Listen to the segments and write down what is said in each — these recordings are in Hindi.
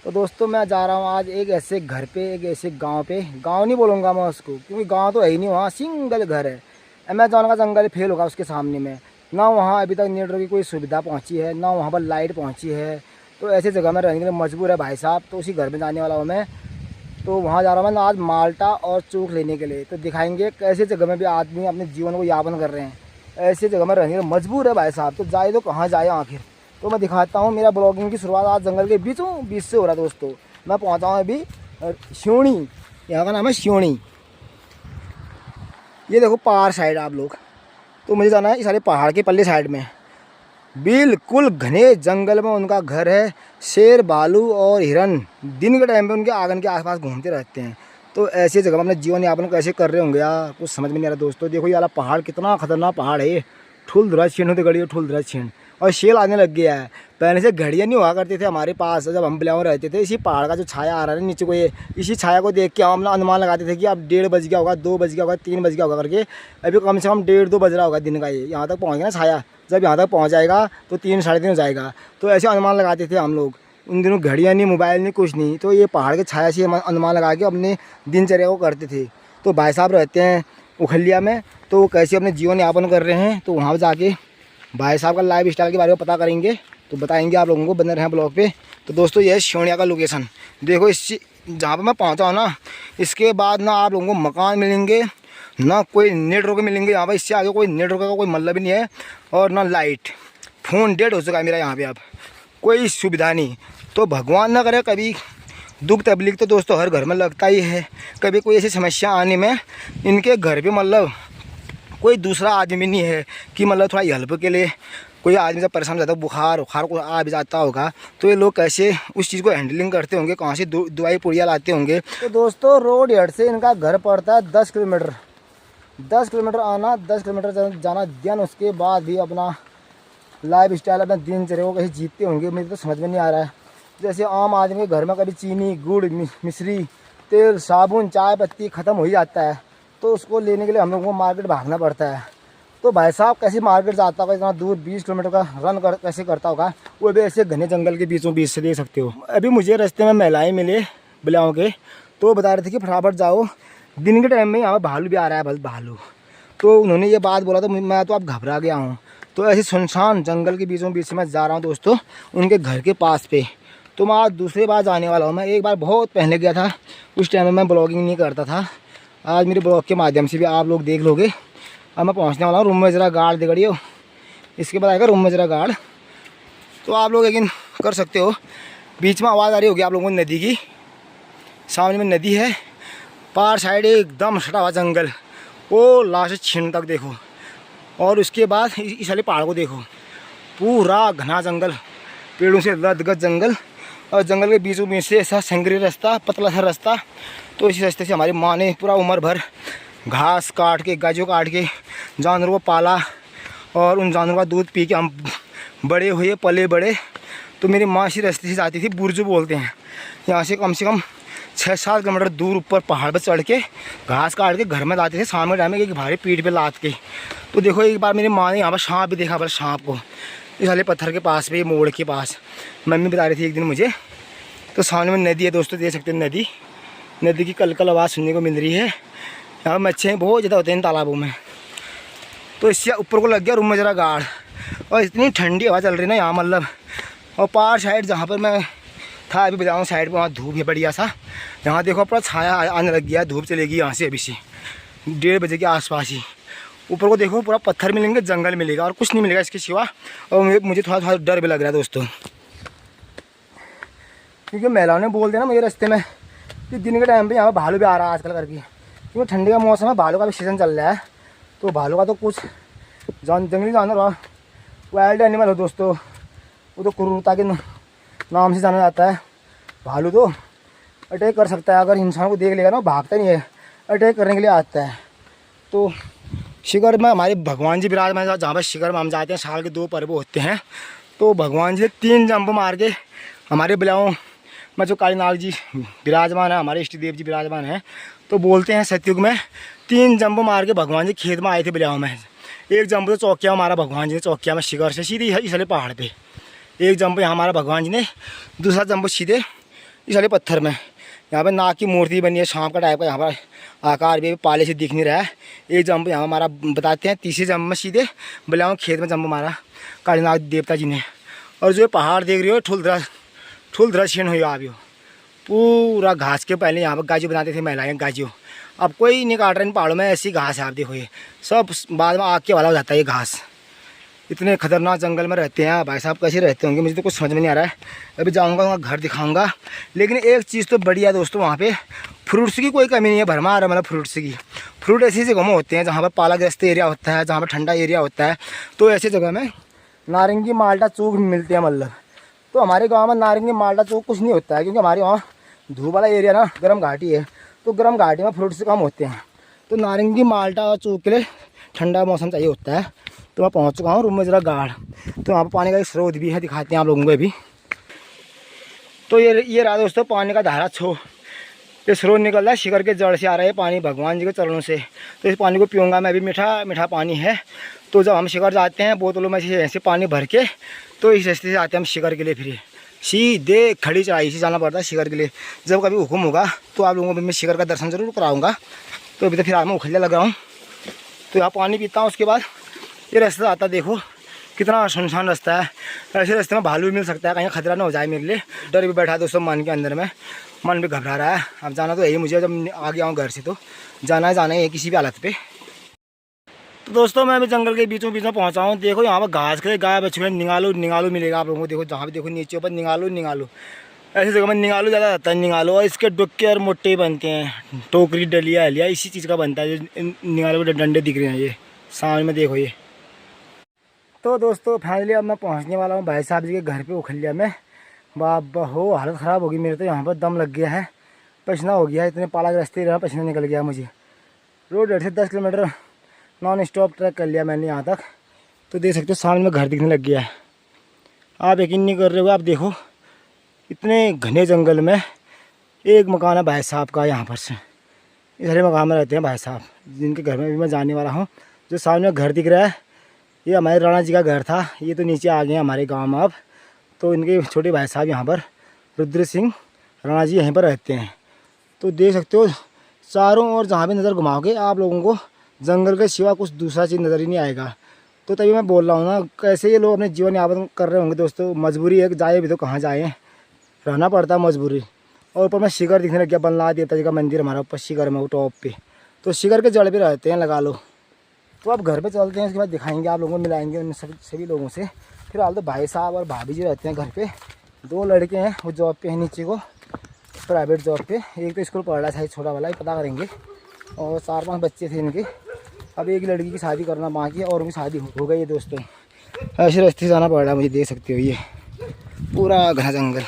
तो दोस्तों मैं जा रहा हूँ आज एक ऐसे घर पे, एक ऐसे गांव पे। गांव नहीं बोलूँगा मैं उसको, क्योंकि गांव तो है ही नहीं, वहाँ सिंगल घर है। अमेज़न का जंगल फेल होगा उसके सामने में। ना वहाँ अभी तक नेटवर्क की कोई सुविधा पहुँची है, ना वहाँ पर लाइट पहुँची है। तो ऐसी जगह में रहने के लिए मजबूर है भाई साहब। तो उसी घर में जाने वाला हूँ मैं। तो वहाँ जा रहा हूँ मैं आज माल्टा और चूक लेने के लिए। तो दिखाएंगे कैसे जगह में भी आदमी अपने जीवन को यापन कर रहे हैं। ऐसी जगह में रहने के लिए मजबूर है भाई साहब। तो जाए तो कहाँ जाए आखिर। तो मैं दिखाता हूँ। मेरा ब्लॉगिंग की शुरुआत आज जंगल के बीच से हो रहा है दोस्तों। मैं पहुँचा हूँ अभी सिवनी, यहाँ का नाम है सिवनी। ये देखो पहाड़ साइड आप लोग। तो मुझे जाना है इस सारे पहाड़ के पल्ले साइड में, बिल्कुल घने जंगल में उनका घर है। शेर, भालू और हिरन दिन के टाइम पे उनके आंगन के आसपास घूमते रहते हैं। तो ऐसी जगह में अपने जीवन यापन कैसे कर रहे होंगे यार, कुछ समझ में नहीं आ रहा दोस्तों। देखो ये वाला पहाड़ कितना खतरनाक पहाड़ है। ठुल धुरा छीन होते गड़ी, ठुल धुरा छीन। और शेर आने लग गया है। पहले से घड़ियाँ नहीं हुआ करते थे हमारे पास, जब हम बिलाव रहते थे। इसी पहाड़ का जो छाया आ रहा है नीचे को, ये इसी छाया को देख के हम ना अनुमान लगाते थे कि अब 1:30 बज गया होगा, 2 बज गया होगा, 3 बज गया होगा करके। अभी कम से कम 1:30-2 बज रहा होगा दिन का। ये यहाँ तक पहुँच गया ना छाया। जब यहाँ तक पहुँच जाएगा तो 3-3:30 हो जाएगा। तो ऐसे अनुमान लगाते थे हम लोग। उन दिनों घड़ियाँ नहीं, मोबाइल नहीं, कुछ नहीं। तो ये पहाड़ के छाया से अनुमान लगा के अपने दिनचर्या को करते थे। तो भाई साहब रहते हैं उखलिया में, तो वो कैसे अपने जीवन यापन कर रहे हैं। तो वहाँ पर जाके भाई साहब का लाइफ स्टाइल के बारे में पता करेंगे। तो बताएंगे आप लोगों को, बने रहें ब्लॉग पे। तो दोस्तों ये है सिवनिया का लोकेशन। देखो इस जहाँ पर मैं पहुँचा हूँ ना, इसके बाद ना आप लोगों को मकान मिलेंगे, ना कोई नेटवर्क मिलेंगे यहाँ पर। इससे आगे कोई नेटवर्क का कोई मतलब ही नहीं है। और ना लाइट, फ़ोन डेड हो चुका है मेरा यहाँ पे, अब कोई सुविधा नहीं। तो भगवान ना करे कभी दुख तकलीफ तो दोस्तों हर घर में लगता ही है। कभी कोई ऐसी समस्या आने में इनके घर पे मतलब कोई दूसरा आदमी नहीं है कि मतलब थोड़ा हेल्प के लिए। कोई आदमी जब परेशान हो जाता है, बुखार को आ भी जाता होगा, तो ये लोग कैसे उस चीज़ को हैंडलिंग करते होंगे, कहाँ से दवाई पुड़िया लाते होंगे। तो दोस्तों रोड हेड से इनका घर पड़ता है 10 किलोमीटर। 10 किलोमीटर आना, 10 किलोमीटर जाना। देन उसके बाद भी अपना लाइफ स्टाइल, अपना दिनचर्या को कैसे जीतते होंगे, मुझे तो समझ में नहीं आ रहा है। जैसे आम आदमी के घर में कभी चीनी, गुड़, मिश्री, तेल, साबुन, चाय पत्ती ख़त्म हो ही जाता है। तो उसको लेने के लिए हम लोगों को मार्केट भागना पड़ता है। तो भाई साहब कैसे मार्केट जाता होगा इतना दूर, 20 किलोमीटर का रन कैसे करता होगा, वो भी ऐसे घने जंगल के बीचों बीच से, देख सकते हो। अभी मुझे रास्ते में महिलाएं मिले बिलाओं के, तो बता रहे थे कि फटाफट जाओ, दिन के टाइम में यहाँ भालू भी आ रहा है, बस भालू। तो उन्होंने ये बात बोला तो मैं तो अब घबरा गया हूँ। तो ऐसे सुनसान जंगल के बीचों बीच से मैं जा रहा हूँ दोस्तों उनके घर के पास पे। तो मैं आज दूसरी बार जाने वाला हूँ। मैं एक बार बहुत पहले गया था, उस टाइम में मैं ब्लॉगिंग नहीं करता था। आज मेरे ब्लॉग के माध्यम से भी आप लोग देख लोगे। अब मैं पहुंचने वाला हूँ रूम में, ज़रा गार्ड दिखड़ियो। इसके बाद आएगा रूम में ज़रा गार्ड। तो आप लोग यकीन कर सकते हो, बीच में आवाज़ आ रही होगी आप लोगों को नदी की। सामने में नदी है, पार साइड एकदम सटा हुआ जंगल, वो लास्ट छीन तक देखो। और उसके बाद इस वाले पहाड़ को देखो, पूरा घना जंगल, पेड़ों से लदगद जंगल। और जंगल के बीचों बीच से ऐसा संगरी रास्ता, पतला सा रास्ता। तो इस रास्ते से हमारी माँ ने पूरा उम्र भर घास काट के, गाजों काट के जानवरों को पाला, और उन जानवरों का दूध पी के हम बड़े हुए, पले बड़े। तो मेरी माँ इसी रास्ते से जाती थी, बुर्जू बोलते हैं। यहाँ से कम 6-7 किलोमीटर दूर ऊपर पहाड़ पर चढ़ के घास काट के घर में लाते थे शाम के टाइम में, एक भारी पीठ पे लाद के। तो देखो एक बार मेरी माँ ने यहाँ पर सांप भी देखा, बस सांप को इस वाले पत्थर के पास पे, मोड़ के पास। मम्मी बता रही थी एक दिन मुझे। तो सामने में नदी है दोस्तों, देख सकते हैं नदी की कल आवाज़ सुनने को मिल रही है। यहाँ मच्छे बहुत ज़्यादा होते हैं इन तालाबों में। तो इससे ऊपर को लग गया रूम में ज़रा गाड़, और इतनी ठंडी हवा चल रही है ना यहाँ मतलब। और पार साइड जहाँ पर मैं था अभी बजाऊँ साइड पर, वहाँ धूप है बढ़िया सा। यहाँ देखो पूरा छाया आने लग गया, धूप चलेगी यहाँ से अभी से 1:30 बजे के आसपास ही। ऊपर को देखो पूरा पत्थर मिलेंगे, जंगल मिलेगा, और कुछ नहीं मिलेगा इसके सिवा। और मुझे थोड़ा डर भी लग रहा है दोस्तों, क्योंकि महिलाओं ने बोल दिया ना मुझे रास्ते में कि दिन के टाइम पे यहाँ पर भालू भी आ रहा है आजकल करके। क्योंकि ठंडी का मौसम है, भालू का भी सीज़न चल रहा है। तो भालू का तो कुछ जंगली जानवर हो, वाइल्ड एनिमल हो दोस्तों, वो तो क्रूरता के नाम से जाना जाता है। भालू तो अटैक कर सकता है, अगर इंसान को देख लेगा ना, भागता नहीं है, अटैक करने के लिए आता है। तो शिखर में हमारे भगवान जी विराजमान है, जहाँ पर शिखर में हम जाते हैं, साल के 2 पर्व होते हैं। तो भगवान जी 3 जंप मार के हमारे बिलाओं में जो कालीनाग जी विराजमान है, हमारे इष्ट देव जी विराजमान हैं। तो बोलते हैं सतयुग में 3 जंप मार के भगवान जी खेत में आए थे बिलाओं में। एक जंप तो चौकिया में मारा भगवान जी ने, चौकिया में शिखर से सीधे इस वाले पहाड़ पे। एक जंप यहाँ हमारा भगवान जी ने, दूसरा जंप सीधे इस वाले पत्थर में। यहाँ पर नाग की मूर्ति बनी है शाम का टाइप का। यहाँ पर आकार भी पाले से दिख नहीं रहा है। एक जंप यहाँ हमारा बताते हैं, तीसरे जंप में सीधे बलियाओं खेत में जंप मारा कालीनाग देवता जी ने। और जो पहाड़ देख रहे हो ठुलधरा क्षीण हुई आप, पूरा घास के पहले यहाँ पर गाजी बनाते थे महिलाएं गाजियों। अब कोई नहीं काट रहा इन पहाड़ों में, ऐसी घास है आप देखो, ये सब बाद में आग के वाला हो जाता है ये घास। इतने खतरनाक जंगल में रहते हैं भाई साहब, कैसे रहते होंगे मुझे तो कुछ समझ में नहीं आ रहा है। अभी जाऊंगा वहाँ घर दिखाऊंगा। लेकिन एक चीज़ तो बढ़िया दोस्तों, वहाँ पे फ्रूट्स की कोई कमी नहीं है, भरमार है मतलब फ्रूट्स की। फ्रूट ऐसी जगह में होते हैं जहाँ पर पालाग्रस्त एरिया होता है, जहाँ पर ठंडा एरिया होता है, तो ऐसी जगह में नारंगी माल्टा चूक मिलते हैं मतलब। तो हमारे गाँव में नारंगी माल्टा चूक कुछ नहीं होता है, क्योंकि हमारे वहाँ धूप वाला एरिया ना, गर्म घाटी है, तो गर्म घाटी में फ्रूट्स कम होते हैं। तो नारंगी माल्टा और चूक के लिए ठंडा मौसम चाहिए होता है। तो मैं पहुंच चुका हूँ रूम में ज़रा गाढ़। तो वहाँ पर पानी का एक स्रोत भी है, दिखाते हैं आप लोगों को अभी। तो ये रहा दोस्तों पानी का धारा छो, ये स्रोत निकल रहा है शिखर के जड़ से आ रहा है पानी भगवान जी के चरणों से। तो इस पानी को पीऊँगा मैं, अभी मीठा मीठा पानी है। तो जब हम शिखर जाते हैं बोतलों में से ऐसे पानी भर के, तो इस रास्ते से आते हैं हम शिखर के लिए। फिर सीधे खड़ी चढ़ाई से जाना पड़ता है शिखर के लिए। जब कभी हुक्म होगा तो आप लोगों को मैं शिखर का दर्शन जरूर कराऊँगा। तो अभी तो फिर मैं उखलिया लग रहा हूँ, तो यहाँ पानी पीता हूँ। उसके बाद ये रास्ता आता, देखो कितना सुनसान रास्ता है। ऐसे रास्ते में भालू भी मिल सकता है, कहीं खतरा ना हो जाए मेरे लिए। डर भी बैठा है दोस्तों मन के अंदर में, मन भी घबरा रहा है। अब जाना तो यही मुझे, जब आ गया हूँ घर से तो जाना है किसी भी हालत पे। तो दोस्तों मैं अभी जंगल के बीचों बीच में पहुँचा हूँ। देखो यहाँ पर घास के गाय बछड़े निगालू मिलेगा आप लोगों को। देखो जहाँ भी देखो नीचे ऊपर निगालू ऐसी जगह में निगालू ज़्यादा रहता है। निगालू और इसके डुक्के और मोटे बनते हैं, टोकरी डलिया हलिया इसी चीज़ का बनता है। जो निगालू के डंडे दिख रहे हैं ये सामने में देखो ये। तो दोस्तों फाइनली अब मैं पहुंचने वाला हूं भाई साहब जी के घर पे उखलिया में। बाबा हो हालत ख़राब होगी मेरे तो, यहाँ पर दम लग गया है, पसीना हो गया है। इतने पाला के रास्ते रहा पसीना निकल गया मुझे। रोड 1.5 से 10 किलोमीटर नॉन स्टॉप ट्रैक कर लिया मैंने यहाँ तक। तो देख सकते हो सामने में घर दिखने लग गया है। आप यकीन नहीं कर रहे हो, आप देखो इतने घने जंगल में एक मकान है भाई साहब का। यहाँ पर से इस हरे मकान में रहते हैं भाई साहब, जिनके घर में भी मैं जाने वाला हूँ। जो सामने घर दिख रहा है ये हमारे राणा जी का घर था। ये तो नीचे आ गए हैं हमारे गांव में अब। तो इनके छोटे भाई साहब यहाँ पर रुद्र सिंह राणा जी यहीं पर रहते हैं। तो देख सकते हो चारों ओर जहाँ भी नज़र घुमाओगे आप लोगों को जंगल के सिवा कुछ दूसरा चीज़ नज़र ही नहीं आएगा। तो तभी मैं बोल रहा हूँ ना, कैसे ये लोग अपने जीवन यापन कर रहे होंगे दोस्तों। मजबूरी है, जाए भी तो कहाँ जाएँ, रहना पड़ता है मजबूरी। और ऊपर में शिखर दिखने लग गया, बल्ला देवता जी का मंदिर हमारा ऊपर शिखर में, वो टॉप पे। तो शिखर के जड़ पे रहते हैं लगा लो। तो अब घर पे चलते हैं, उसके बाद दिखाएंगे आप लोगों को, मिलाएंगे उन सभी लोगों से। फिलहाल तो भाई साहब और भाभी जी रहते हैं घर पे। 2 लड़के हैं वो जॉब पे हैं नीचे को, प्राइवेट जॉब पे। एक तो स्कूल पढ़ रहा था छोटा वाला, ही पता करेंगे। और 4-5 बच्चे थे इनके। अब एक लड़की की शादी करना बाकी है और उनकी शादी हो गई है दोस्तों। ऐसे रास्ते से जाना पड़ रहा है मुझे, देख सकते हो ये पूरा घना जंगल।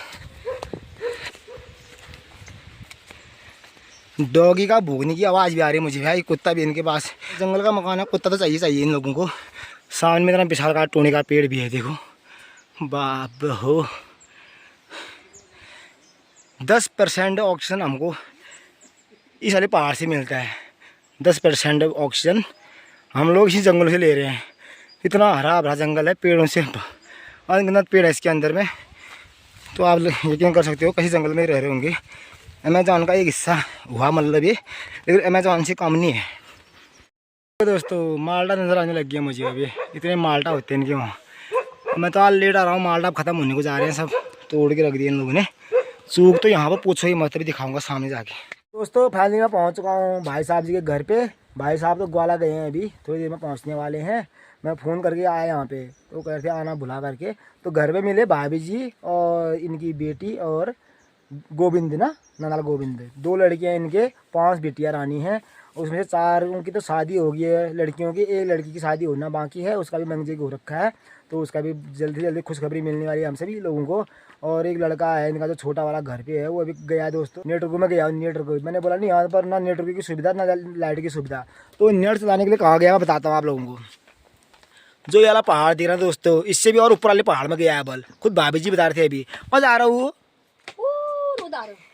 डॉगी का भूखने की आवाज़ भी आ रही है मुझे भाई। कुत्ता भी इनके पास, जंगल का मकान है, कुत्ता तो चाहिए इन लोगों को। सामने में इतना विशाल का टोने का पेड़ भी है, देखो बाप हो। 10% ऑक्सीजन हमको इस वाले पहाड़ से मिलता है। 10% ऑक्सीजन हम लोग इसी जंगल से ले रहे हैं। इतना हरा भरा जंगल है, पेड़ों से अनगिनत पेड़ है इसके अंदर में। तो आप यकीन कर सकते हो किसी जंगल में रह रहे होंगे। अमेज़ॉन का एक हिस्सा हुआ मतलब ये, लेकिन अमेज़ॉन से कम नहीं है। तो दोस्तों माल्टा नज़र आने लग गया मुझे अभी। इतने माल्टा होते हैं इनके वहाँ। मैं तो आज लेट आ रहा हूँ, माल्टा अब ख़त्म होने को जा रहे हैं, सब तोड़ के रख दिए इन लोगों ने। चूक तो यहाँ पर पूछो ही मत, भी दिखाऊंगा सामने जाके। दोस्तों फाइनली मैं पहुँच चुका हूँ भाई साहब जी के घर पे। भाई साहब तो ग्वाला गए हैं, अभी थोड़ी देर में पहुँचने वाले हैं। मैं फ़ोन करके आया यहाँ पे, तो कह रहे थे आना भुला करके। तो घर पे मिले भाभी जी और इनकी बेटी और गोविंद ना, नंदाल गोविंद। 2 लड़कियाँ इनके, 5 बेटियाँ रानी हैं। उसमें से 4 की तो शादी हो गई है लड़कियों की। एक लड़की की शादी होना बाकी है, उसका भी मंगजग हो रखा है। तो उसका भी जल्दी जल्दी खुशखबरी मिलने वाली है हम सभी लोगों को। और एक लड़का है इनका जो छोटा वाला घर पे है, वो अभी गया दोस्तों नेटवर्क में गया। नेटवर्क मैंने बोला नहीं यहाँ पर ना नेटवर्क की सुविधा ना लाइट की सुविधा। तो नेट चलाने के लिए कहाँ गया मैं बताता हूँ आप लोगों को। जो ये वाला पहाड़ दिख रहा है दोस्तों, इससे भी और ऊपर वाले पहाड़ में गया है बल। खुद भाभी जी बता रहे थे अभी, मैं जा रहा हूँ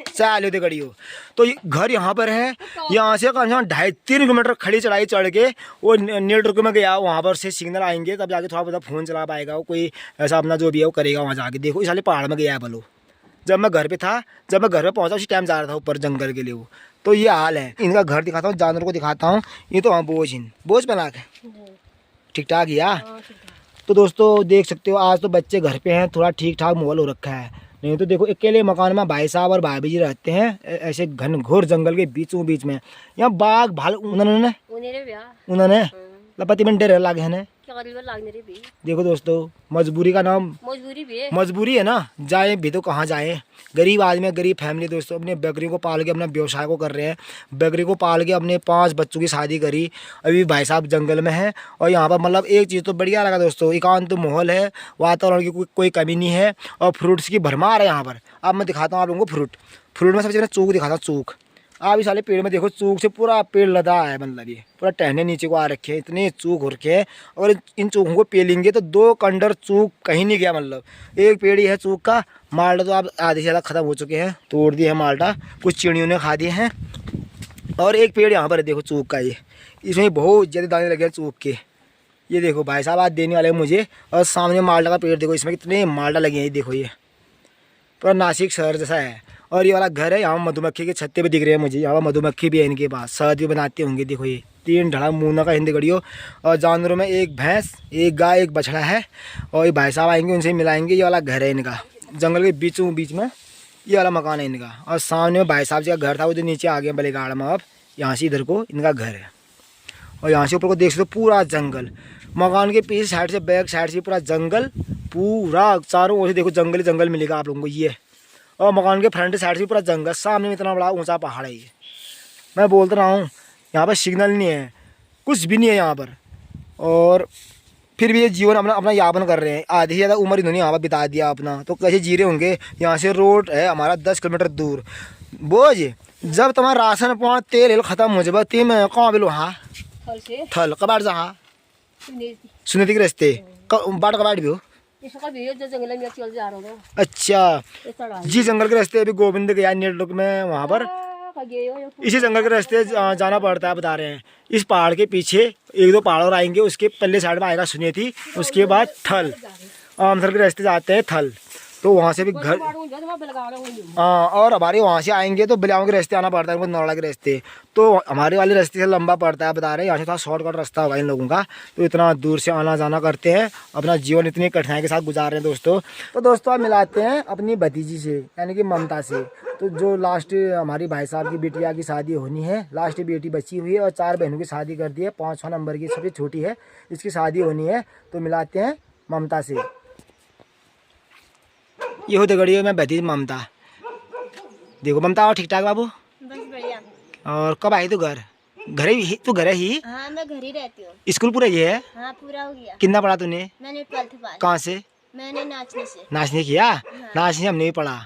चाल होते गड़ी हो। तो घर यहाँ पर है, यहाँ से कम से कम 2.5-3 किलोमीटर खड़ी चढ़ाई चढ़ के वो नेटवर्क में गया। वहाँ पर से सिग्नल आएंगे तब जाके थोड़ा बहुत फ़ोन चला पाएगा वो, कोई ऐसा अपना जो भी है वो करेगा वहाँ जाके। देखो इस वाले पहाड़ में गया है बलो, जब मैं घर पे था, जब मैं घर पे पहुंचा उसी टाइम जा रहा था ऊपर जंगल के लिए वो। तो ये हाल है इनका। घर दिखाता हूँ, जानवर को दिखाता हूँ। ये तो हाँ बोझ बना के ठीक ठाक या। तो दोस्तों देख सकते हो आज तो बच्चे घर पे हैं, थोड़ा ठीक ठाक माहौल हो रखा है। नहीं तो देखो अकेले मकान में भाई साहब और भाभी जी रहते हैं ऐसे घनघोर जंगल के बीच में। यहाँ बाघ भालू उन्होंने लपति में डेरे लागे हैं। देखो दोस्तों मजबूरी का नाम मजबूरी है ना, जाए भी तो कहाँ जाए। गरीब आदमी, गरीब फैमिली दोस्तों, अपने बकरी को पाल के अपना व्यवसाय को कर रहे हैं। बकरी को पाल के अपने 5 बच्चों की शादी करी। अभी भाई साहब जंगल में है और यहाँ पर मतलब एक चीज़ तो बढ़िया लगा दोस्तों, एकांत तो माहौल है, वातावरण की कोई कमी नहीं है और फ्रूट्स की भरमार है यहाँ पर। अब मैं दिखाता हूँ आप लोगों को फ्रूट में सबसे पहले चूक दिखाता हूँ। चूक आप इस वाले पेड़ में देखो, चूक से पूरा पेड़ लदा है, मतलब ये पूरा टहने नीचे को आ रखे हैं, इतने चूक हो रखे हैं। और इन चूकों को पेलेंगे तो 2 कंडर चूक कहीं नहीं गया। मतलब एक पेड़ ही है चूक का। माल्टा तो आप आधे से ज़्यादा ख़त्म हो चुके हैं, तोड़ दिए हैं माल्टा, कुछ चिड़ियों ने खा दिए हैं। और एक पेड़ यहाँ पर है देखो चूक का, ये इसमें बहुत ज़्यादा दाने लगे हैं चूक के। ये देखो भाई साहब आज देने वाले हैं मुझे। और सामने माल्टा का पेड़ देखो, इसमें कितने माल्टा लगे हैं। देखो ये पूरा नासिक शहर जैसा है। और ये वाला घर है, यहाँ मधुमक्खी के छत्ते पे दिख रहे हैं मुझे। यहाँ मधुमक्खी भी है इनके पास, शहद भी बनाते होंगे। देखो ये 3 ढड़ा मूना का हिंदी गड़ियो। और जानवरों में 1 भैंस, 1 गाय, 1 बछड़ा है। और ये भाई साहब आएंगे उनसे मिलाएंगे। ये वाला घर है इनका, जंगल के बीच में ये वाला मकान है इनका। और सामने में भाई साहब जी का घर था वो जो नीचे आ गया बलेगाड़ में। अब यहाँ से इधर को इनका घर है। और यहाँ से ऊपर को देख सकते हो पूरा जंगल। मकान के पीछे साइड से बैक साइड से पूरा जंगल, पूरा चारों ओर से देखो जंगल ही जंगल मिलेगा आप लोगों को ये। और मकान के फ्रंट साइड से पूरा जंगल, सामने में इतना बड़ा ऊंचा पहाड़ है ये। मैं बोल रहा हूँ यहाँ पर सिग्नल नहीं है, कुछ भी नहीं है यहाँ पर। और फिर भी ये जीवन अपना यापन कर रहे हैं। आधी ज़्यादा उम्र इन्होंने यहाँ पर बिता दिया अपना, तो कैसे जी रहे होंगे। यहाँ से रोड है हमारा 10 किलोमीटर दूर। बोझ जब तुम्हारा राशन पान तेल ख़त्म हो जाए तीन कहाँ बिलो हाँ थल कबाट जहाँ सुनती के रास्ते बाट कबाट भी हो। अच्छा जी जंगल के रास्ते अभी गोविंद गया नेटवर्क में वहाँ पर, इसी जंगल के रास्ते जाना पड़ता है बता रहे हैं। इस पहाड़ के पीछे 1-2 पहाड़ और आएंगे, उसके पल्ले साइड में आएगा सुनेती, उसके बाद थल आमसर के रास्ते जाते हैं थल। तो वहाँ से भी घर हाँ, और हमारे वहाँ से आएंगे तो बिलाओं के रास्ते आना पड़ता है उनको, नौड़ा के रास्ते। तो हमारे वाले रास्ते से लंबा पड़ता है बता रहे हैं। यहाँ से थोड़ा शॉर्टकट रास्ता होगा इन लोगों का, तो इतना दूर से आना जाना करते हैं, अपना जीवन इतनी कठिनाई के साथ गुजार रहे हैं दोस्तों। तो दोस्तों आप मिलाते हैं अपनी भतीजी से यानी कि ममता से। तो जो लास्ट हमारी भाई साहब की बिटिया की शादी होनी है, लास्ट बेटी बची हुई है और 4 बहनों की शादी कर दी है। 5वां नंबर की सबसे छोटी है, इसकी शादी होनी है। तो मिलाते हैं ममता से। ये हो दगड़ियो मैं भतीज ममता। देखो ममता और ठीक ठाक बाबू? बस बढ़िया। और कब आई तू घर? घर ही तू घर ही? हाँ मैं घर ही रहती हूँ। स्कूल पूरा ये है? हाँ पूरा हो गया। कितना पढ़ा तूने? मैंने 12th पास। कहाँ से? मैंने नाचने से। नाचने किया? हाँ। नाचने हमने भी पढ़ा।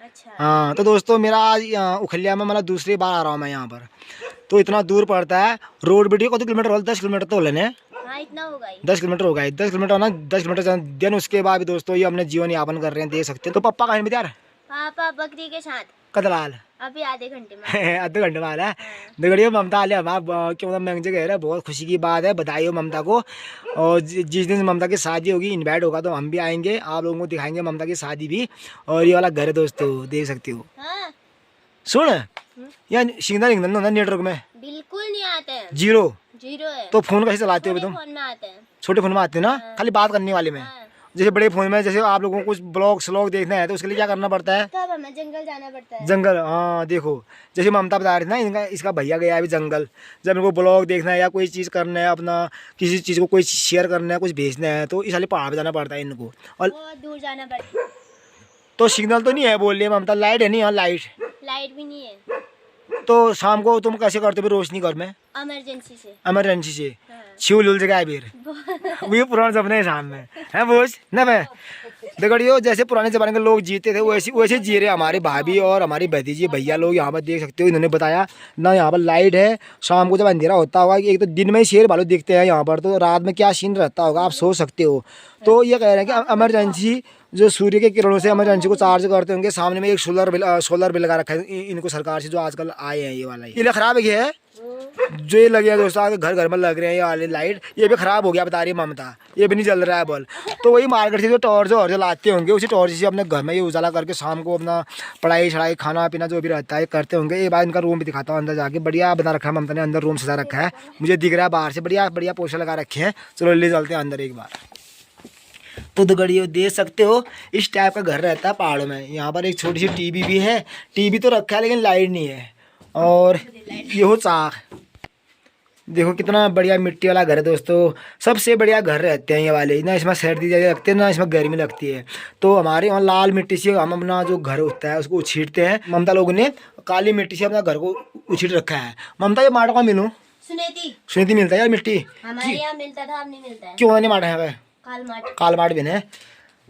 अच्छा। हाँ तो दोस्तों मेरा आज उखलिया में मतलब दूसरी बार आ रहा हूँ मैं यहाँ पर। तो इतना दूर पड़ता है, रोड वीडियो को 2 किलोमीटर हो 10 किलोमीटर तो लेने। हाँ इतना होगा ही। 10 किलोमीटर हो गया, 10 किलोमीटर ना 10 किलोमीटर देन उसके बाद भी दोस्तों ये हमने जीवन यापन कर रहे हैं, देख सकते हैं। तो पप्पा कहीं भी यार? पापा बकरी के साथ कदलाल अभी आधे घंटे में। आधे घंटे बाद है दगड़ियों महमता आलिया हमारा क्यों महंगे गए रहे, बहुत खुशी की बात है, बधाई हो ममता को। और जिस दिन ममता की शादी होगी इनवाइट होगा तो हम भी आएंगे, आप लोगों को दिखाएंगे ममता की शादी भी। और ये वाला घर है दोस्तों देख सकते हो। हाँ। सुन यार सिग्नल नेटवर्क में बिल्कुल नहीं आते हैं। जीरो है। तो फोन कैसे चलाते हो तुम? फोन में आते हैं। छोटे फोन में आते हैं ना? हाँ। खाली बात करने वाले में। हाँ। जैसे बड़े फोन में जैसे आप लोगों को कुछ ब्लॉग स्लॉग देखना है तो उसके लिए क्या करना पड़ता है? तब हमें जंगल जाना पड़ता है। जंगल हाँ देखो जैसे ममता बता रही थी ना, इसका भैया गया है अभी जंगल। जब इनको ब्लॉग देखना है या कोई चीज़ करना है, अपना किसी चीज़ को कोई शेयर करना है, कुछ भेजना है, तो इस वाले पहाड़ पे जाना पड़ता है इनको। और बहुत दूर जाना पड़ता है। तो सिग्नल तो नहीं है बोल रही ममता? लाइट है नहीं यहाँ? लाइट भी नहीं है। तो शाम को तुम कैसे करते हो रोशनी घर में? इमरजेंसी से हाँ। छिल उल जगह फिर वही पुराने सपने सामने है बोझ ना। मैं देखियो जैसे पुराने जमाने के लोग जीते थे वैसे जी रहे हमारे भाभी और हमारी भतीजी भैया लोग। यहाँ पर देख सकते हो इन्होंने बताया ना, यहाँ पर लाइट है। शाम को जब अंधेरा होता होगा, एक तो दिन में ही शेर भालू दिखते हैं यहाँ पर, तो रात में क्या सीन रहता होगा आप सोच सकते हो। तो ये कह रहे हैं कि इमरजेंसी जो सूर्य के किरणों से इमरजेंसी को चार्ज करते होंगे। सामने में एक सोलर भी लगा रखा है इनको सरकार से, जो आजकल आए हैं ये वाला। ये खराब है जो ये लगे हैं दोस्तों, आगे घर घर में लग रहे हैं ये वाले लाइट, ये भी खराब हो गया बता रही है ममता, ये भी नहीं जल रहा है बल्ब। तो वही मार्केट से जो टॉर्च और जो लाते होंगे, उसी टॉर्च से अपने घर में ये उजाला करके शाम को अपना पढ़ाई छड़ाई खाना पीना जो भी रहता है करते होंगे। ये बात इनका रूम भी दिखाता हूँ अंदर जाके, बढ़िया बना रखा है ममता ने, अंदर रूम सजा रखा है, मुझे दिख रहा है बाहर से बढ़िया बढ़िया पोस्टर लगा रखे हैं। चलो ले चलते हैं अंदर एक बार। तो गड़ियों देख सकते हो इस टाइप का घर रहता है पहाड़ों में। यहाँ पर एक छोटी सी टीवी भी है, टीवी तो रखा है लेकिन लाइट नहीं है। और ये हो चाक, देखो कितना बढ़िया मिट्टी वाला घर है दोस्तों। सबसे बढ़िया घर रहते हैं ये वाले, ना इसमें सर्दी ज़्यादा लगती है ना इसमें गर्मी लगती है। तो हमारे वहाँ लाल मिट्टी से हम अपना जो घर होता है उसको उछीटते हैं। ममता लोगों ने काली मिट्टी से अपना घर को उछीट रखा है। ममता ये माटा कहाँ मिलूँ? सुनीति मिलता है यार मिट्टी, हमारे यहाँ मिलता था, अब नहीं मिलता है। क्यों नहीं माटा है? काल माट भी है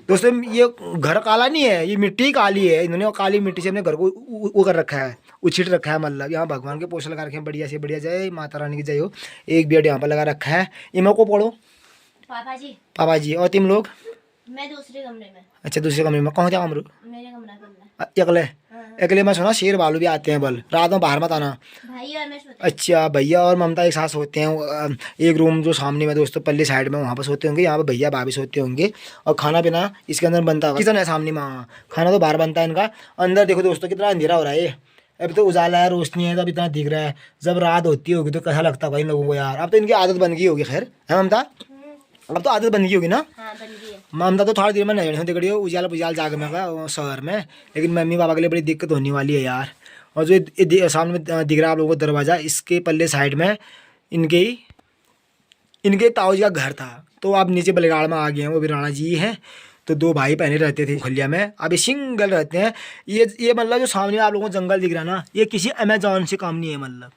दोस्तों। ये घर काला नहीं है, ये मिट्टी काली है। इन्होंने काली मिट्टी से अपने घर को वो कर रखा है, उछीट रखा है। मतलब यहाँ भगवान के पोस्टर लगा रखे हैं बढ़िया से बढ़िया, जय माता रानी की जय हो। एक बेड यहाँ पर लगा रखा है। इमो को पढ़ो पापा जी। और तुम लोग? मैं दूसरे कमरे में। अच्छा दूसरे कमरे में, कौन सा कमरा? मेरे कमरा अकेले? अकेले में सोना, शेर भालू भी आते हैं बल, रात में बाहर मत आना। भाई और मैं सोते हैं। अच्छा भैया और ममता एक साथ सोते हैं एक रूम जो सामने में दोस्तों पल्ली साइड में, वहाँ पर सोते होंगे। यहाँ पर भैया भाभी सोते होंगे। और खाना पीना इसके अंदर बनता होगा, किचन है सामने में, हाँ खाना तो बाहर बनता है इनका। अंदर देखो दोस्तों कितना अंधेरा हो रहा है। अभी तो उजाला है, रोशनी है, तो अब इतना दिख रहा है। जब रात होती होगी तो कैसा लगता होगा इन लोगों को यार। अब तो इनकी आदत बन गई होगी, खैर है ममता, अब तो आदत बन गई होगी ना। हाँ, बन गई है। ममता तो थोड़ी देर में नहीं देख रही हो उजाला पुजाल जाग में शहर में, लेकिन मम्मी पापा के लिए बड़ी दिक्कत होने वाली है यार। और जो सामने में दिख रहा है आप लोगों को दरवाज़ा, इसके पल्ले साइड में इनके ताऊ जी का घर था। तो आप नीचे बलगाड़ में आ गए हैं, वो भी राणा जी हैं। तो दो भाई पहने रहते थे खलिया में, अभी सिंगल रहते हैं। ये मतलब जो सामने आप लोगों को जंगल दिख रहा है ना, ये किसी अमेजॉन से काम नहीं है। मतलब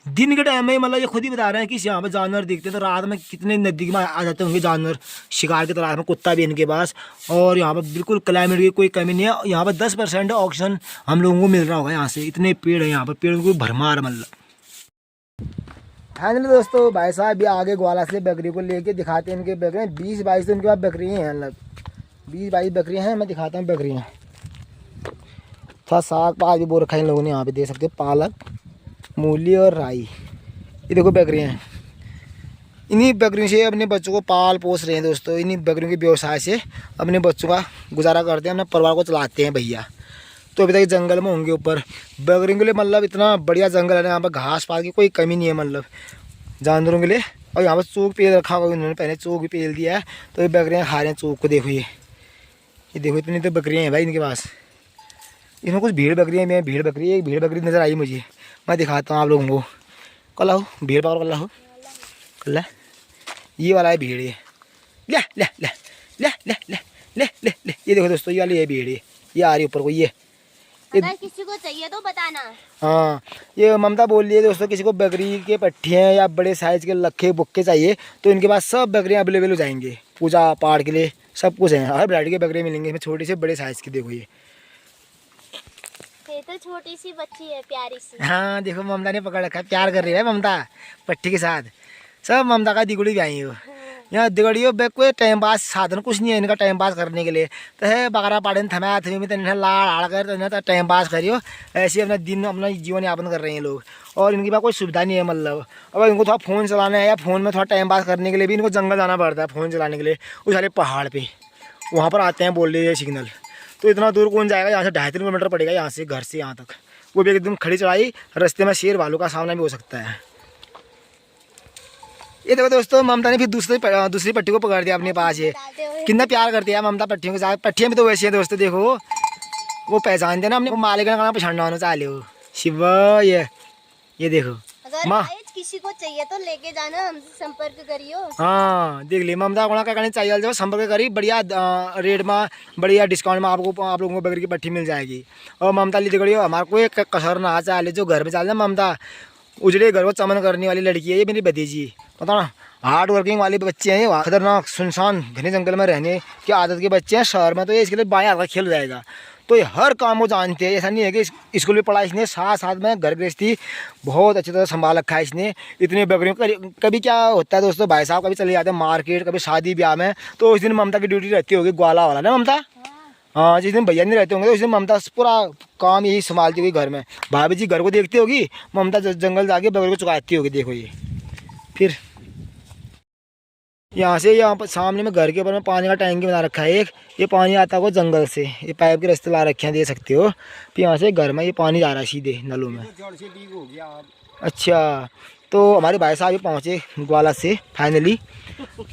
दिन के टाइम में मतलब ये खुद ही बता रहे हैं कि यहाँ पर जानवर दिखते हैं, तो रात में कितने नज़दीक में आ जाते होंगे जानवर शिकार की तलाश में। कुत्ता भी इनके पास। और यहाँ पर बिल्कुल क्लाइमेट की कोई कमी नहीं है। यहाँ पर 10% ऑक्सीजन हम लोगों को मिल रहा होगा यहाँ से, इतने पेड़ है यहाँ पर, पेड़ को भरमार मतलब। हाँ जी दोस्तों, भाई साहब भी आगे ग्वाला से बकरी को लेके दिखाते हैं। इनके बकरियाँ 20-22 तो इनके पास बकरियाँ हैं, मतलब 20-22 बकरियाँ हैं। मैं दिखाता हूँ बकरियाँ। थोड़ा साग पाग भी बो रखा है इन लोगों ने, यहाँ पे देख सकते हो, पालक मूली और राई। ये देखो बकरियाँ हैं। इन्हीं बकरियों से अपने बच्चों को पाल पोस रहे हैं दोस्तों। इन्हीं बकरियों के व्यवसाय से अपने बच्चों का गुजारा करते हैं, अपने परिवार को चलाते हैं भैया। तो अभी तक जंगल में होंगे ऊपर बकरियों के लिए, मतलब इतना बढ़िया जंगल है यहाँ पर, घास पात की कोई कमी नहीं है मतलब जानवरों के लिए। और यहाँ पर चूक पेल रखा हुआ उन्होंने, पहले चूक भी पेल दिया है। तो ये बकरियाँ खा रहे हैं चूक को। देखो ये देखो इतनी तो बकरियाँ हैं भाई इनके पास। इसमें कुछ भीड़ बकरियाँ भी हैं, भीड़ बकरी, एक भीड़ बकरी नज़र आई मुझे, मैं दिखाता हूँ आप लोगों को। कल आओ भीड़ पकड़, कल आओ कल। ये वाला है भीड़, ये ले ले ले ले ले ले ले ले ले। ये देखो दोस्तों, ये वाली है भीड़, ये आ रही ऊपर को। ये अगर किसी को चाहिए तो बताना। हाँ ये ममता बोल रही है दोस्तों, किसी को बकरी के पट्टियाँ या बड़े साइज़ के लखे बुक्के चाहिए तो इनके पास सब बकरियाँ अवेलेबल हो जाएंगे। पूजा पाठ के लिए सब कुछ है, हर वैरायटी के बकरियाँ मिलेंगे इसमें, छोटी से बड़े साइज़ की। देखो ये तो छोटी सी बच्ची है, प्यारी सी। हाँ देखो ममता ने पकड़ रखा है, प्यार कर रही है ममता पट्टी के साथ। सब ममता का दिगड़ी भी आई है। यहाँ दिगड़ियों बे कोई टाइम पास साधन कुछ नहीं है इनका टाइम पास करने के लिए। तो है बकरा पाड़े थमा थमी में, तो लाड़ आड़ कर तो टाइम पास करियो। ऐसे अपना दिन अपना जीवन यापन कर रहे हैं लोग। और इनके पास कोई सुविधा नहीं है मतलब। अगर इनको थोड़ा फ़ोन चलाना है या फ़ोन में थोड़ा टाइम पास करने के लिए भी इनको जंगल जाना पड़ता है फ़ोन चलाने के लिए। उस सारे पहाड़ पर वहाँ पर आते हैं बोल रहे हैं सिग्नल। तो इतना दूर कौन जाएगा, यहाँ से 2.5-3 किलोमीटर पड़ेगा यहाँ से, घर से यहाँ तक। वो भी एकदम खड़ी चढ़ाई, रास्ते में शेर भालू का सामना भी हो सकता है। ये देखो दोस्तों, ममता ने फिर दूसरी पट्टी को पकड़ दिया अपने पास। ये कितना प्यार करती है ममता पट्टियों के साथ। पट्टियाँ भी तो वैसी है दोस्तों, देखो वो पहचानते ना अपने मालिक का पछाड़ना होना चाह हो शिव। ये देखो माँ, किसी को चाहिए तो लेके जाना, हमसे संपर्क करियो। हाँ देख ली ममता को क्या करनी चाहिए, जब संपर्क करी बढ़िया रेट में बढ़िया डिस्काउंट में आपको आप लोगों को बकरी की पट्टी मिल जाएगी। और ममता ली दिगड़ी हमारे को एक कसर ना चाले जो घर में चाल जाए। ममता उजड़े घर को चमन करने वाली लड़की है ये मेरी भतीजी, पता ना हार्ड वर्किंग वाले बच्चे हैं। ये खतरनाक सुनसान घने जंगल में रहने की आदत के बच्चे हैं। शहर में तो ये इसके लिए बाएं हाथ का खेल जाएगा। तो ये हर काम वो जानते हैं। ऐसा नहीं है कि स्कूल में पढ़ा इसने, साथ साथ में घर गृहस्थी बहुत अच्छी तरह संभाल रखा है इसने। इतनी बकरियों कभी क्या होता है दोस्तों, भाई साहब कभी चले जाते हैं मार्केट, कभी शादी ब्याह में, तो उस दिन ममता की ड्यूटी रहती होगी ग्वाला वाला ना ममता। हाँ, जिस दिन भैया नहीं रहते होंगे तो उस दिन ममता पूरा काम यही संभालती होगी घर में। भाभी जी घर को देखती होगी, ममता जंगल जाके बकरी को चुकाती होगी। देखो ये फिर यहाँ से, यहाँ पर सामने में घर के ऊपर में पानी का टैंकी बना रखा है एक। ये पानी आता होगा जंगल से, ये पाइप के रास्ते ला रखे हैं, दे सकते हो। फिर यहाँ से घर में ये पानी जा रहा है सीधे नलों में। अच्छा, तो हमारे भाई साहब भी पहुँचे ग्वाला से फाइनली।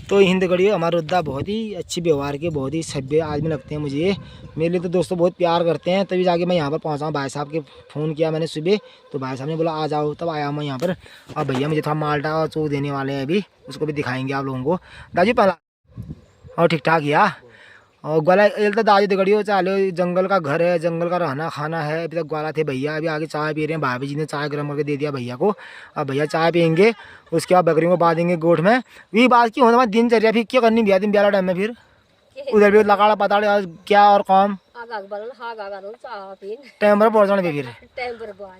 तो हिंद गढ़ी हमारे रुद्दा बहुत ही अच्छी व्यवहार के, बहुत ही सभ्य आदमी लगते हैं मुझे। मेरे लिए तो दोस्तों बहुत प्यार करते हैं, तभी जाके मैं यहाँ पर पहुँचा हूँ। भाई साहब के फ़ोन किया मैंने सुबह, तो भाई साहब ने बोला आ जाओ, तब आया मैं यहाँ पर। अब भैया मुझे थोड़ा माल्टा और चोक देने वाले हैं अभी, उसको भी दिखाएंगे आप लोगों को। दादी पहला और ठीक ठाक या और ग्वाला तो दादी दगड़ियो चालो, जंगल का घर है, जंगल का रहना खाना है। अभी तक ग्वाला थे भैया, अभी आगे चाय पी रहे हैं। भाभी जी ने चाय गर्म करके दे दिया भैया को। अब भैया चाय पियेंगे, उसके बाद बकरियों को बांधेंगे गोठ में। ये बात की होना दिनचर्या फिर क्या करनी भैया दिन ब्याला टाइम में, फिर उधर भी लगाड़ा पताड़े और क्या और काम टाइम पर पहुँचाने पे फिर,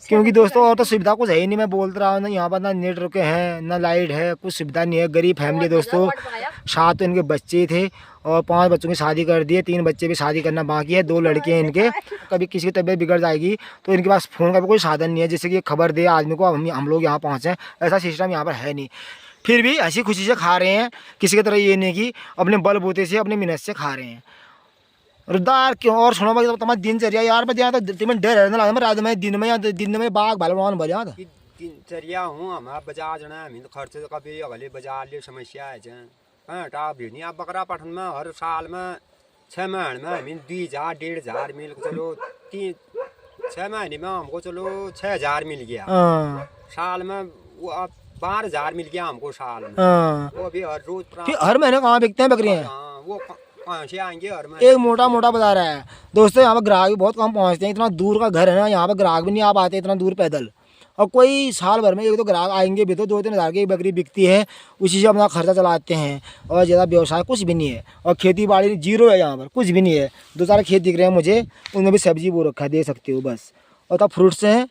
क्योंकि दोस्तों और तो सुविधा कुछ है ही नहीं। मैं बोल रहा हूँ ना, यहाँ पर ना नेट रुके हैं ना लाइट है, कुछ सुविधा नहीं है। गरीब फैमिली दोस्तों, 7 इनके बच्चे थे और 5 बच्चों की शादी कर दी है, 3 बच्चे भी शादी करना बाकी है, 2 लड़के हैं इनके। कभी किसी की तबीयत बिगड़ जाएगी तो इनके पास फ़ोन का भी कोई साधन नहीं है जिससे कि खबर दे आदमी को हम लोग यहाँ पहुँचे। ऐसा सिस्टम यहाँ पर है नहीं। फिर भी हंसी खुशी से खा रहे हैं, किसी की तरह ये नहीं कि अपने बलबूते से अपने मेहनत से खा रहे हैं। रुद्दार क्यों और सुनो भाई तुम्हारी दिनचर्या यार, मैं यहाँ तो तुम्हें डर रहने लगा। मैं रात में दिन में बाघ भालवान भर यहाँ दिनचर्या हूँ हमारा बाजार जाना है, खर्च कभी अगले बाजार लिए समस्या है टा भिड़नी। अब बकरा पठन में हर साल में 6 महीने में हमें 2000 1500 मिल चलो 6 महीने में हमको चलो 6000 मिल गया। साल में वो अब 12000 मिल गया हमको साल में। वो अभी हर रोज हर महीने कहाँ बिकते हैं बकरियाँ? वो कहाँ से आएंगे हर महीने? एक मोटा बाजार है दोस्तों, यहाँ पर ग्राहक भी बहुत कम पहुँचते हैं। इतना दूर का घर है ना, यहाँ पर ग्राहक भी नहीं आ पाते इतना दूर पैदल। और कोई साल भर में एक तो ग्राहक आएंगे भी तो 2-3 हज़ार की बकरी बिकती है, उसी से अपना खर्चा चलाते हैं। और ज़्यादा व्यवसाय कुछ भी नहीं है, और खेती बाड़ी जीरो है यहाँ पर, कुछ भी नहीं है। 2-4 खेत दिख रहे हैं मुझे, उनमें भी सब्जी बो रखा है, दे सकते हो बस। और तब फ्रूट्स हैं,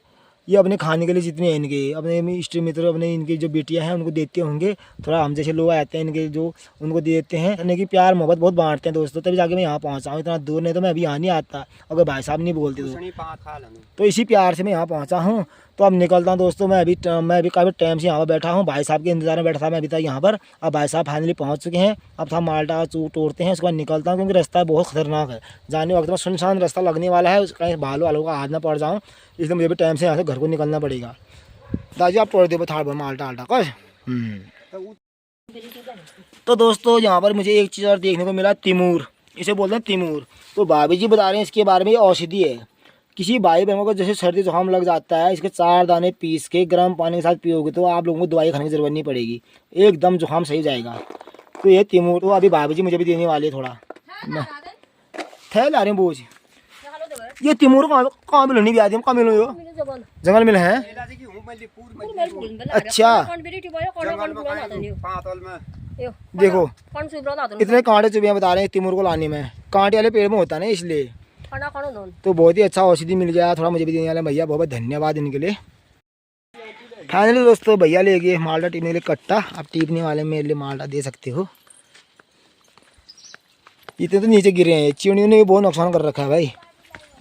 ये अपने खाने के लिए जितने हैं इनके, अपने इष्ट मित्र अपने इनकी जो बेटियां हैं उनको देते होंगे। थोड़ा हम जैसे लोग आते हैं इनके जो उनको दे देते हैं, यानी कि प्यार मोहब्बत बहुत बांटते हैं दोस्तों। तभी जाके मैं यहाँ पहुँचा हूँ, इतना दूर नहीं तो मैं अभी यहाँ नहीं आता अगर भाई साहब नहीं बोलते तो इसी प्यार से मैं यहाँ पहुँचा हूँ। तो अब निकलता हूँ दोस्तों, मैं अभी काफ़ी टाइम से यहाँ पर बैठा हूँ, भाई साहब के इंतजार में बैठा था मैं अभी तक यहाँ पर। अब भाई साहब फाइनली पहुँच चुके हैं। अब था माल्टा तोड़ते हैं, उसके बाद निकलता हूँ, क्योंकि रास्ता बहुत खतरनाक है। जाने वक्त में सुनसान रास्ता लगने वाला है, कहीं भालू वालों का हाथ ना पड़ जाऊँ, इसलिए मुझे भी टाइम से यहाँ से घर को निकलना पड़ेगा। दादी आप तोड़ दो थाड़ माल्टा आल्टा कुछ। तो दोस्तों यहाँ पर मुझे एक चीज़ और देखने को मिला, तिमूर, इसे बोलते हैं तिमूर। तो भाभी जी बता रहे हैं इसके बारे में, ये औषधि है। किसी भाई बहनों को जैसे सर्दी जुकाम लग जाता है, इसके 4 दाने पीस के गर्म पानी के साथ पियोगे तो आप लोगों को दवाई खाने की जरूरत नहीं पड़ेगी, एकदम जुकाम सही जाएगा। तो ये तिमूर तो अभी भाभी जी मुझे भी देने वाले है थोड़ा। थे ला रहे हैं बोझ। ये तिमूर कहाँ मिलनी भी आती है, कहाँ मिलो यो जंगल मिल है। अच्छा देखो इतने कांटे चुभियाँ बता रहे हैं तिमूर को लाने में, कांटे वाले पेड़ में होता है ना इसलिए। तो बहुत ही अच्छा औषधि मिल गया, थोड़ा मुझे भी देने वाले भैया, बहुत धन्यवाद इनके लिए। फाइनली दोस्तों भैया ले गए माल्टा टीपने के लिए कट्टा। आप टीपने वाले मेरे लिए माल्टा दे सकते हो। इतने तो नीचे गिरे हैं, चिड़ियों ने भी बहुत नुकसान कर रखा है भाई।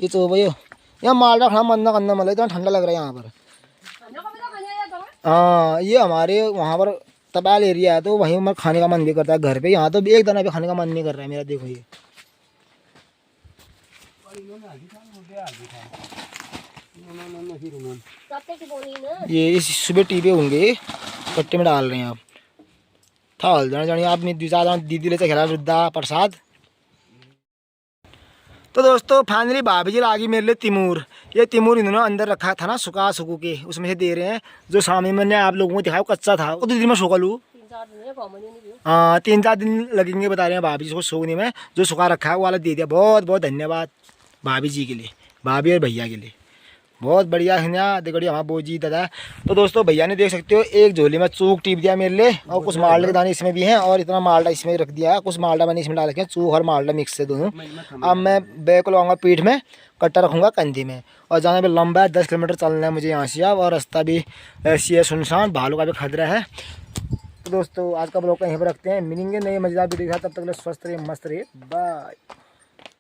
ये तो भैया यहाँ माल्टा खाना मन ना करना, मतलब इतना ठंडा लग रहा है यहाँ पर। हाँ ये हमारे वहाँ पर तबाल एरिया है, तो वहीं पर खाने का मन भी करता है घर पे। यहाँ तो एक दाना भी खाने का मन नहीं कर रहा है मेरा। देखो ये इस सुबह टीपे होंगे, कट्टे में डाल रहे हैं आप। था हल्दन जानी आप दीदी ले खेला वृद्धा प्रसाद। तो दोस्तों फाइनली भाभी जी लागी मेरे लिए तिमूर। ये तिमूर इन्होंने अंदर रखा था ना सुखा सुखू के, उसमें से दे रहे हैं। जो सामने मैंने आप लोगों को दिखाया कच्चा था, वो 2 दिन में सूखा लूँ। हाँ 3-4 दिन लगेंगे बता रहे हैं भाभी जी को सूखने में। जो सुखा रखा है वो वाला दे दिया। बहुत बहुत धन्यवाद भाभी जी के लिए, भाभी और भैया के लिए। बहुत बढ़िया है ना। देखो हमारा बोजी दादा। तो दोस्तों भैया ने देख सकते हो एक झोली में चूक टीप दिया मेरे लिए, और कुछ माल्टे के दाने इसमें भी हैं, और इतना माल्टा इसमें रख दिया है। कुछ माल्टा मैंने इसमें डाल रखे हैं, चूक और माल्टा मिक्स है दोनों। अब मैं बैग को लगाऊंगा पीठ में, कट्टा रखूंगा कंधे में, और जाना भी लंबा है, 10 किलोमीटर चलना है मुझे यहाँ से अब, और रास्ता भी ऐसी है सुनसान, भालू का भी खतरा है। तो दोस्तों आज का ब्लॉग को यहीं पर रखते हैं, मिलेंगे नए मजेदार वीडियो के साथ, तब तक के लिए स्वस्थ रहिए, मस्त रहिए, बाय।